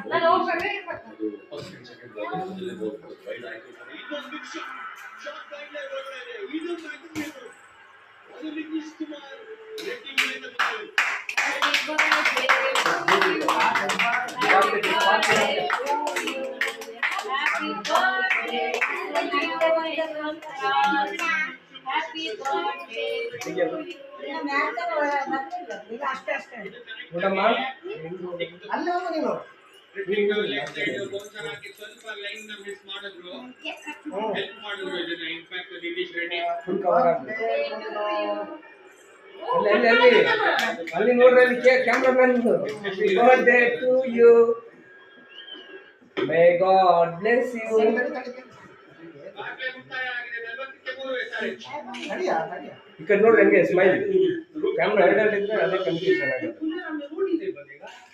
ನಾನು ಹೋಗ್ಬೇಕೇ ಅಷ್ಟೇ ಅಷ್ಟೇ ಊಟಮ್ಮ ಅಲ್ಲಿ ಹೋಗು ನೀನು ಸ್ವಲ್ಪ ಲೈನ್ ಮಿಸ್ ಮಾಡಿದ್ರು ಹೆಲ್ಪ್ ಮಾಡಿದ್ರು ಇದನ್ನ impact Nitish Reddy full cover ಆಗ್ತದೆ ಅಲ್ಲಿ ನೋಡ್ರಿ ಅಲ್ಲಿ cameraman birthday to you may God bless you ಈ ಕಡೆ ನೋಡ್ರಿ ಹಂಗೆ ಸ್ಮೈಲ್ ಕ್ಯಾಮ್ರಾ ಎರಡಲ್ಲಿ ಇದ್ರೆ ಅದೇ ಕನ್ಫ್ಯೂಷನ್ ಆಗುತ್ತೆ